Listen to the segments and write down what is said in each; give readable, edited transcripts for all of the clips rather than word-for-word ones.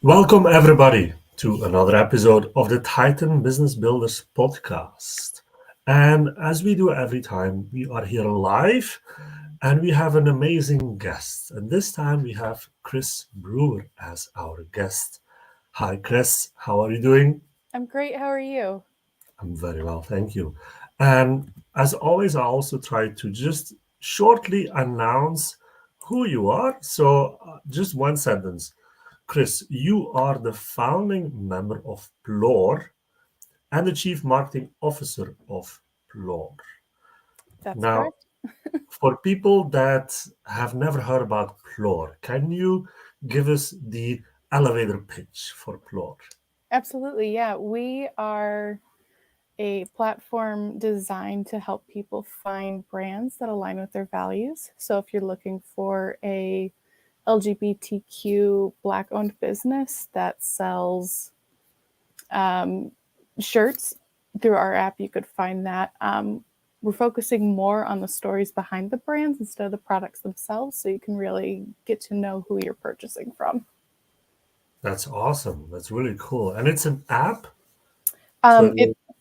Welcome, everybody, to another episode of the Titan Business Builders podcast. And as we do every time, we are here live and we have an amazing guest. And this time we have Chris Brewer as our guest. Hi, Chris. How are you doing? I'm great. How are you? I'm very well, thank you. And as always, I also try to just shortly announce who you are. So, just one sentence. Chris, you are the founding member of Plore and the chief marketing officer of Plore. That's Now, correct. for people that have never heard about Plore, can you give us the elevator pitch for Plore? Absolutely. Yeah. We are a platform designed to help people find brands that align with their values. So if you're looking for a LGBTQ Black owned business that sells um, shirts through our app, you could find that. We're focusing more on the stories behind the brands instead of the products themselves, so you can really get to know who you're purchasing from. That's awesome. That's really cool. And it's an app. So,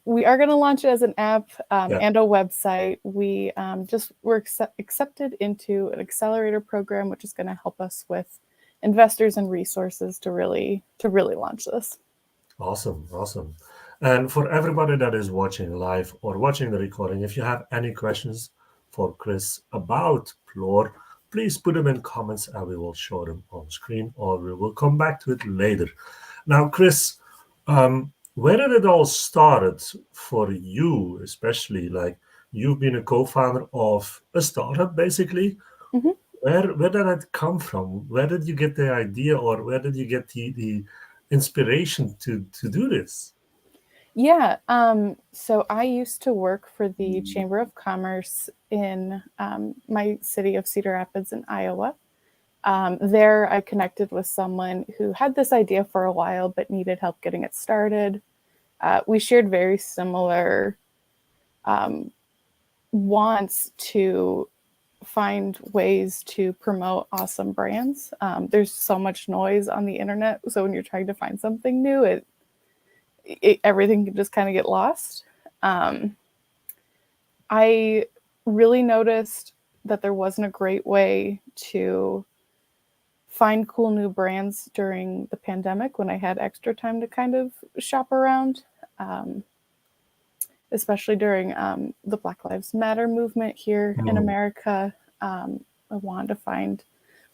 We are going to launch it as an app yeah, and a website. We just were accepted into an accelerator program, which is going to help us with investors and resources to really launch this. awesome. Awesome. And for everybody that is watching live or watching the recording, if you have any questions for Chris about Plore, please put them in comments and we will show them on screen or we will come back to it later. Now, Chris, where did it all started for you, especially? Like you've been a co-founder of a startup, basically. Mhm. Where did it come from? Where did you get the idea, or where did you get the inspiration to do this? Yeah. So I used to work for the Chamber of Commerce in my city of Cedar Rapids in Iowa. There, I connected with someone who had this idea for a while but needed help getting it started. We shared very similar um, wants to find ways to promote awesome brands. There's so much noise on the internet, so when you're trying to find something new, everything can just kind of get lost. Um, I really noticed that there wasn't a great way to find cool new brands during the pandemic when I had extra time to kind of shop around. Um, Especially during the Black Lives Matter movement here in Hmm, America. I wanted to find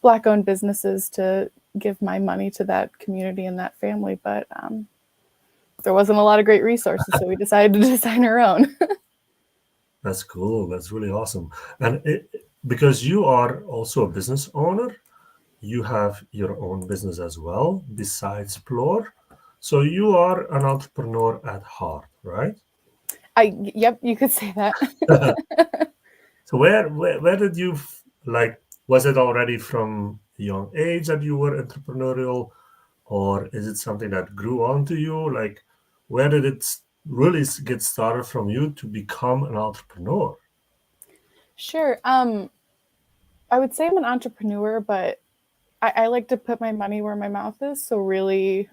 Black owned businesses to give my money to that community and that family, but there wasn't a lot of great resources, so we decided to design our own. that's cool. That's really awesome. And because you are also a business owner, you have your own business as well, besides Plore. So you are an entrepreneur at heart, right? Yep, you could say that. So where did you like? Was it already from a young age that you were entrepreneurial, or is it something that grew onto you? Like, where did it really get started from you to become an entrepreneur? Sure. I would say I'm an entrepreneur, but I like to put my money where my mouth is. So really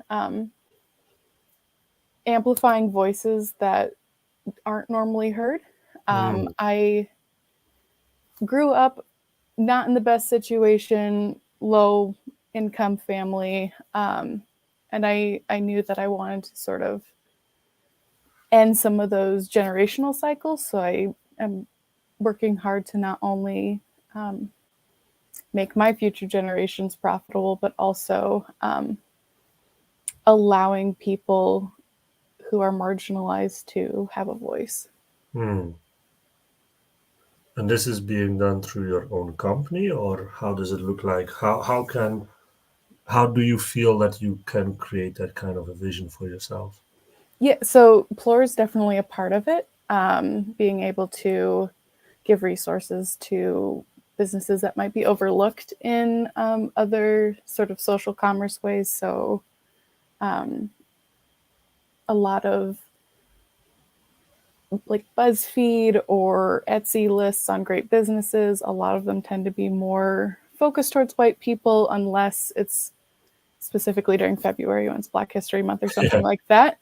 amplifying voices that aren't normally heard. Mm, I grew up not in the best situation, low income family, and I knew that I wanted to sort of end some of those generational cycles. So I am working hard to not only um, make my future generations profitable, but also allowing people who are marginalized to have a voice. mm. And this is being done through your own company, or how does it look like? How do you feel that you can create that kind of a vision for yourself? Yeah, so Plore is definitely a part of it. Being able to give resources to businesses that might be overlooked in other sort of social commerce ways. So a lot of like BuzzFeed or Etsy lists on great businesses, a lot of them tend to be more focused towards white people unless it's specifically during February when it's Black History Month or something Yeah. like that.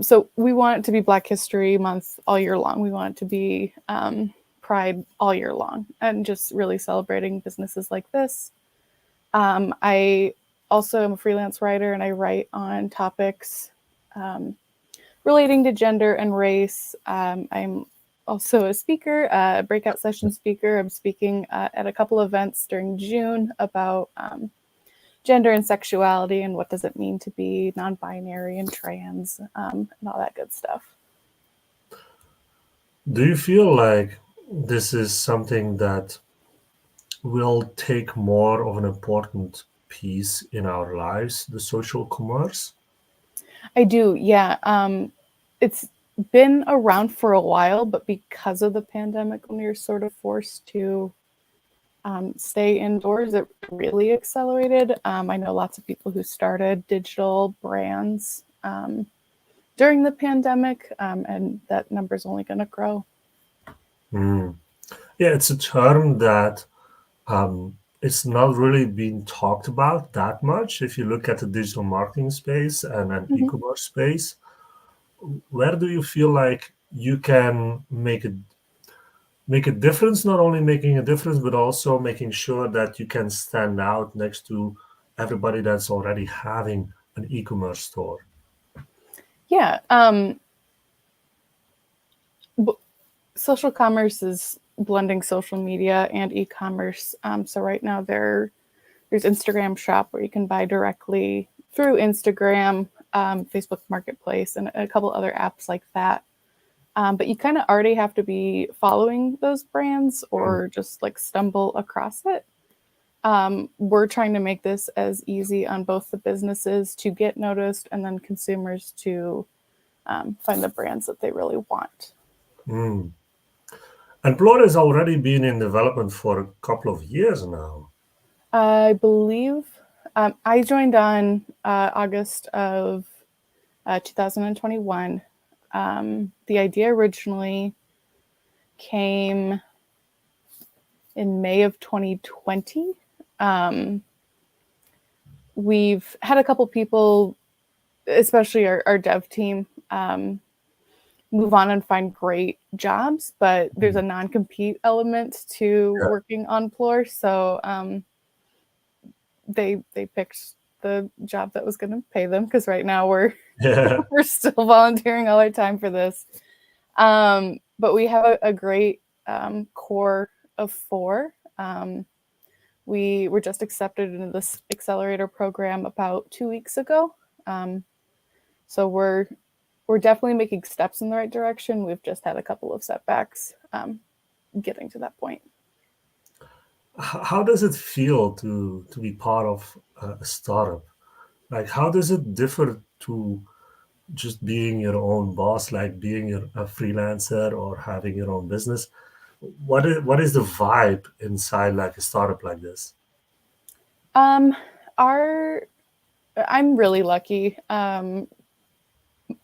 So we want it to be Black History Month all year long. We want it to be Pride all year long, and just really celebrating businesses like this. I also am a freelance writer, and I write on topics relating to gender and race. I'm also a speaker, a breakout session speaker. I'm speaking at a couple events during June about gender and sexuality and what does it mean to be non-binary and trans, and all that good stuff. Do you feel like this is something that will take more of an important piece in our lives, the social commerce? I do, yeah. It's been around for a while, but because of the pandemic, when you're sort of forced to stay indoors, it really accelerated. I know lots of people who started digital brands during the pandemic, and that number's only going to grow. Mm. Yeah, it's a term that it's not really being talked about that much. If you look at the digital marketing space and an Mhm. e-commerce space, where do you feel like you can make a difference? Not only making a difference, but also making sure that you can stand out next to everybody that's already having an e-commerce store. Yeah, social commerce is blending social media and e-commerce. So right now there's Instagram Shop where you can buy directly through Instagram, Facebook Marketplace, and a couple other apps like that. But you kind of already have to be following those brands Mm, or just like stumble across it. We're trying to make this as easy on both the businesses to get noticed and then consumers to find the brands that they really want. mm. And Plore has already been in development for a couple of years now. I believe I joined on August of 2021. The idea originally came in May of 2020. Um, we've had a couple people, especially our dev team, move on and find great jobs, but there's Mm. a non-compete element to Yeah. working on Plore. So they picked the job that was going to pay them, because right now we're Yeah. we're still volunteering all our time for this. But we have a great core of four. We were just accepted into this accelerator program about 2 weeks ago. So we're definitely making steps in the right direction. We've just had a couple of setbacks getting to that point. How does it feel to be part of a startup? Like, how does it differ to just being your own boss, like being a freelancer or having your own business? What is the vibe inside like a startup like this? Um, our I'm really lucky. I'm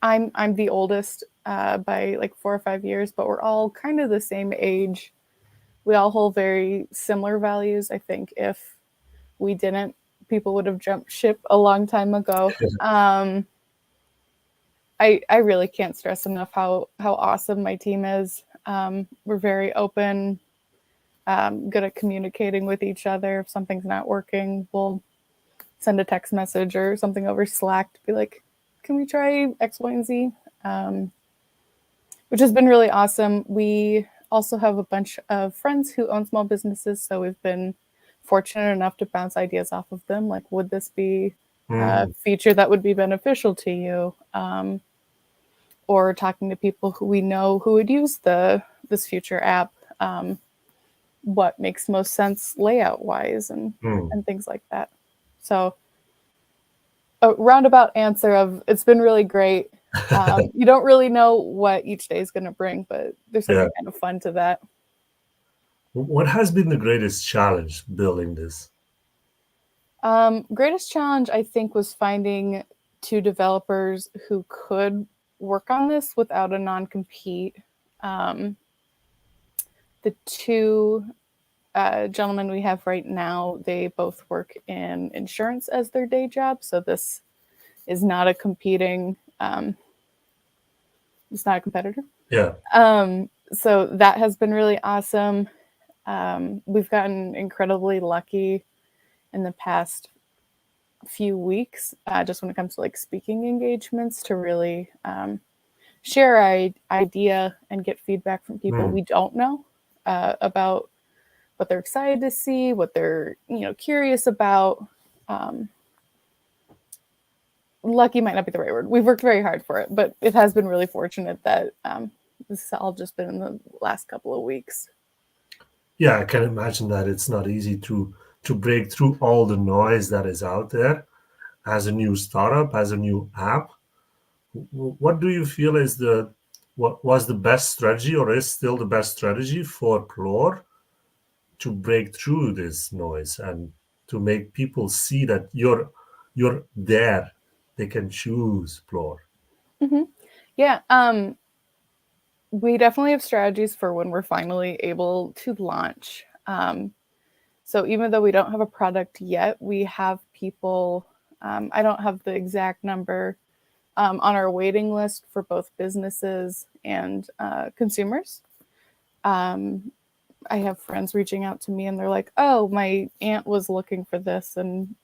the oldest by like 4 or 5 years, but we're all kind of the same age. We all hold very similar values. I think if we didn't, people would have jumped ship a long time ago. I really can't stress enough how awesome my team is. We're very open, good at communicating with each other. If something's not working, we'll send a text message or something over Slack to be like, "Can we try X, Y, and Z?" Um, which has been really awesome. We also have a bunch of friends who own small businesses, so we've been fortunate enough to bounce ideas off of them. Like, would this be a Mm, feature that would be beneficial to you? Or talking to people who we know who would use this future app. What makes most sense layout wise, mm. and things like that. So a roundabout answer of it's been really great. You don't really know what each day is going to bring, but there's Yeah. something kind of fun to that. What has been the greatest challenge building this? Greatest challenge, I think, was finding two developers who could work on this without a non compete. The two gentlemen we have right now, they both work in insurance as their day job. So this is not a competing, it's not a competitor. Yeah. So that has been really awesome. We've gotten incredibly lucky in the past few weeks, just when it comes to like speaking engagements, to really share our idea and get feedback from people Mm. we don't know about what they're excited to see, what they're curious about. Um, Lucky might not be the right word. We've worked very hard for it, but it has been really fortunate that this has all just been in the last couple of weeks. Yeah, I can imagine that it's not easy to break through all the noise that is out there as a new startup, as a new app. What do you feel is what was the best strategy or is still the best strategy for Plore to break through this noise and to make people see that you're there? They can choose Plore. Mm-hmm. Yeah, we definitely have strategies for when we're finally able to launch. So even though we don't have a product yet, we have people. I don't have the exact number on our waiting list for both businesses and consumers. Um, I have friends reaching out to me and they're like, "Oh, my aunt was looking for this," and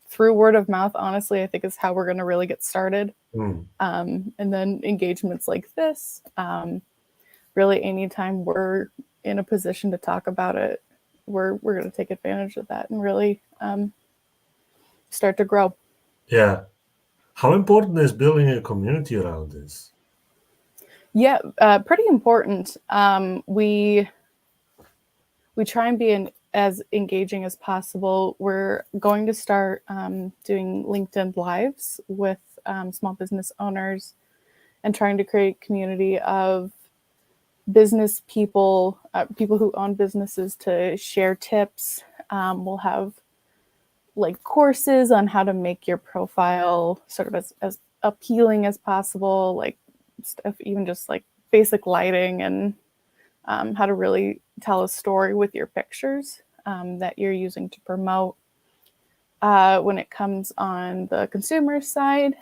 through word of mouth, honestly, I think is how we're going to really get started. Mm. And then engagements like this, really, anytime we're in a position to talk about it, we're going to take advantage of that and really start to grow. Yeah. How important is building a community around this? Yeah, pretty important. We try and be as engaging as possible. We're going to start doing LinkedIn lives with small business owners and trying to create community of business people, people who own businesses, to share tips. We'll have like courses on how to make your profile sort of as appealing as possible, like stuff, even just like basic lighting and how to really tell a story with your pictures that you're using to promote. When it comes on the consumer side,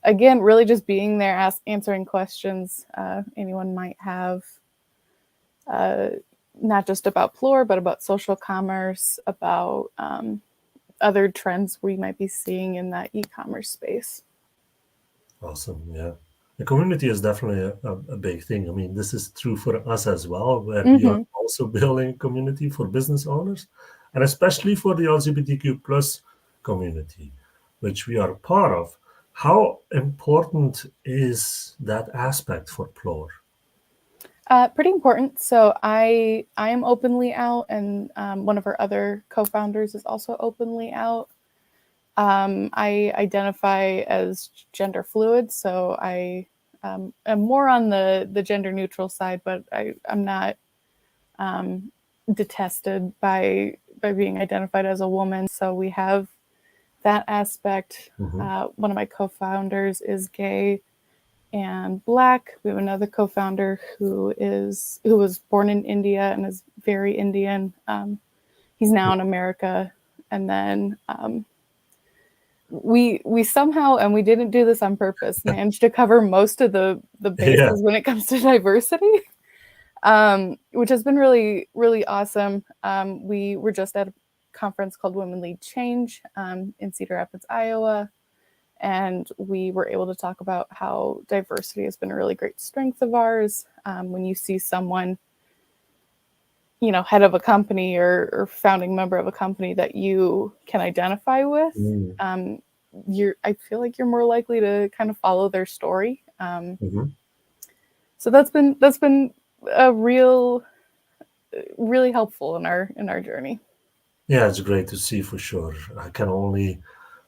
again, really just being there, answering questions anyone might have, uh, not just about Plore, but about social commerce, about other trends we might be seeing in that e-commerce space. Awesome. Yeah. The community is definitely a big thing. I mean, this is true for us as well, where we are Mm-hmm. also building a community for business owners and especially for the LGBTQ plus community, which we are part of. How important is that aspect for Plore? Pretty important. So I am openly out, and one of our other co-founders is also openly out. I identify as gender fluid, so I am more on the gender neutral side, but I'm not um, detested by being identified as a woman. So we have that aspect. Hmm. One of my co-founders is gay and Black. We have another co-founder who was born in India and is very Indian. He's now in America, and then we somehow, and we didn't do this on purpose, managed to cover most of the Yeah. bases when it comes to diversity, which has been really awesome. We were just at a conference called Women Lead Change in Cedar Rapids, Iowa. And we were able to talk about how diversity has been a really great strength of ours. When you see someone, head of a company or founding member of a company that you can identify with, Mm. I feel like you're more likely to kind of follow their story. Mhm. So that's been a really helpful in our journey. Yeah, it's great to see for sure. I can only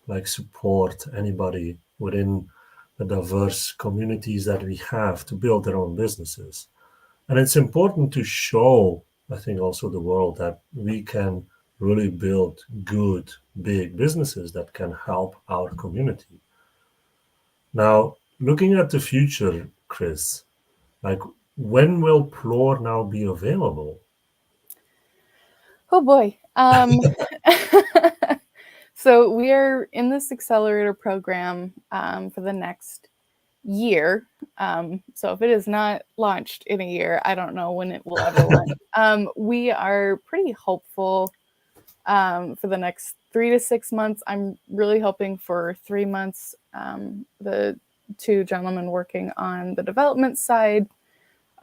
like support anybody within the diverse communities that we have to build their own businesses. And it's important to show, I think, also the world that we can really build good, big businesses that can help our community. Now, looking at the future, Chris, like when will Plore now be available? Oh boy. So we are in this accelerator program for the next year. So if it is not launched in a year, I don't know when it will ever launch. We are pretty hopeful for the next 3 to 6 months. I'm really hoping for 3 months. The two gentlemen working on the development side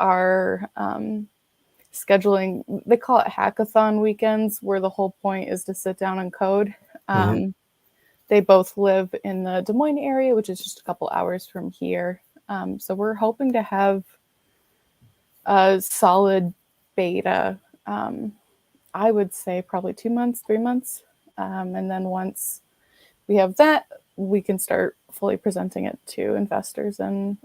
are scheduling, they call it hackathon weekends, where the whole point is to sit down and code. Mhm. They both live in the Des Moines area, which is just a couple hours from here. So we're hoping to have a solid beta. I would say probably 2 months, 3 months. And then once we have that, we can start fully presenting it to investors. And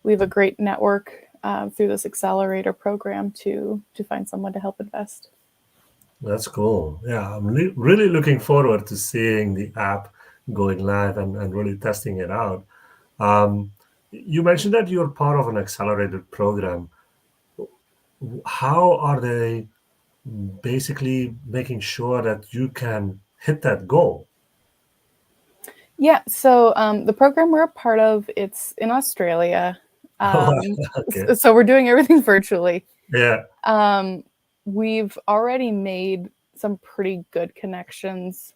we have a great network through this accelerator program to find someone to help invest. That's cool. Yeah, I'm really looking forward to seeing the app going live and really testing it out. Um, you mentioned that you're part of an accelerated program. How are they basically making sure that you can hit that goal? Yeah, so the program we're a part of, it's in Australia. Okay. So we're doing everything virtually. Yeah. Um, we've already made some pretty good connections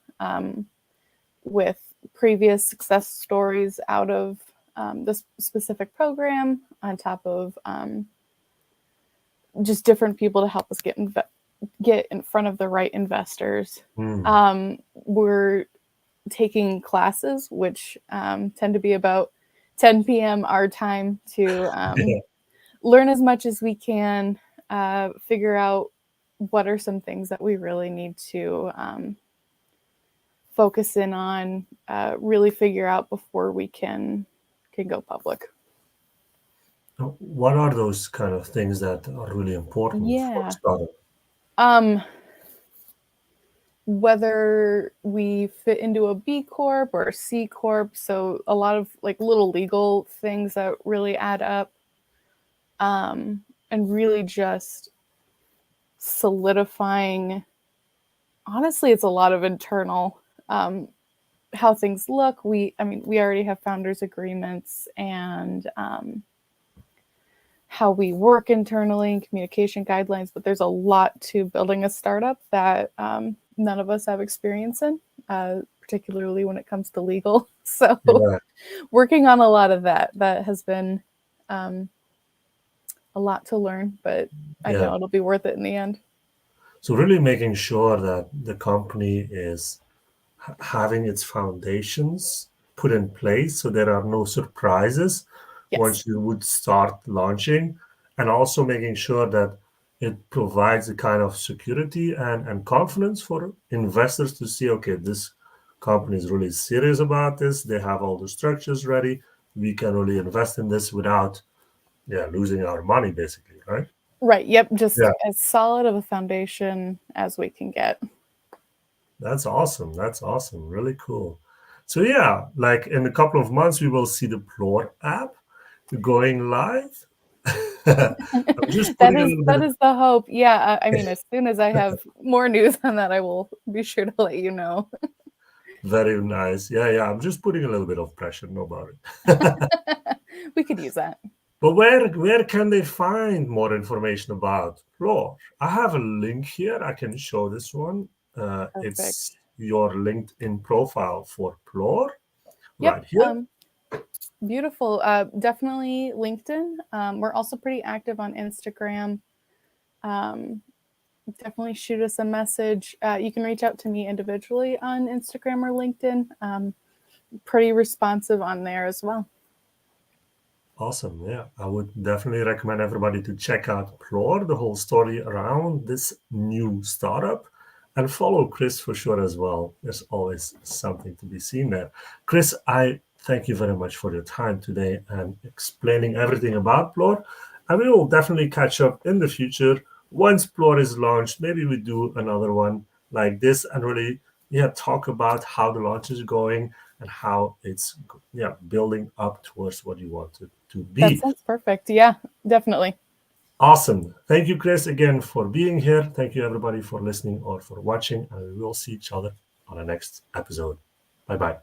with previous success stories out of this specific program, on top of just different people to help us get in front of the right investors. Mm. We're taking classes, which tend to be about 10 p.m. our time, to Yeah. learn as much as we can, figure out what are some things that we really need to focus in on, really figure out before we can go public. What are those kind of things that are really important for a Yeah. startup? Um, Whether we fit into a B Corp or a C Corp, so a lot of like little legal things that really add up, and really just solidifying. Honestly, it's a lot of internal, how things look. I mean, we already have founders agreements, and how we work internally and communication guidelines, but there's a lot to building a startup that none of us have experience in, particularly when it comes to legal. So Yeah. working on a lot of that has been um, a lot to learn, but I Yeah. know it'll be worth it in the end. So really making sure that the company is having its foundations put in place so there are no surprises Yes. once you would start launching, and also making sure that it provides a kind of security and confidence for investors to see, okay, this company is really serious about this. They have all the structures ready. We can really invest in this without, yeah, losing our money, basically, right? Right. Yep. Just Yeah. as solid of a foundation as we can get. That's awesome. That's awesome. Really cool. So yeah, like in a couple of months, we will see the Plore app going live. I'm just that putting a is little bit that of is the hope. Yeah. I mean, as soon as I have more news on that, I will be sure to let you know. very nice. Yeah, yeah. I'm just putting a little bit of pressure, no about it. We could use that. But where can they find more information about Plore? I have a link here. I can show this one. It's Perfect. your LinkedIn profile for Plore Yep. right here. Beautiful. Definitely LinkedIn. We're also pretty active on Instagram. Um, Definitely shoot us a message. You can reach out to me individually on Instagram or LinkedIn. Pretty responsive on there as well. Awesome. Yeah, I would definitely recommend everybody to check out Plore, the whole story around this new startup, and follow Chris for sure as well. There's always something to be seen there. Chris, I thank you very much for your time today and explaining everything about Plore. And we will definitely catch up in the future. Once Plore is launched, maybe we do another one like this and really, yeah, talk about how the launch is going and how it's, yeah, building up towards what you want to That be. sounds perfect. Yeah, definitely. Awesome. Thank you, Chris, again for being here. Thank you, everybody, for listening or for watching. And we will see each other on the next episode. Bye bye.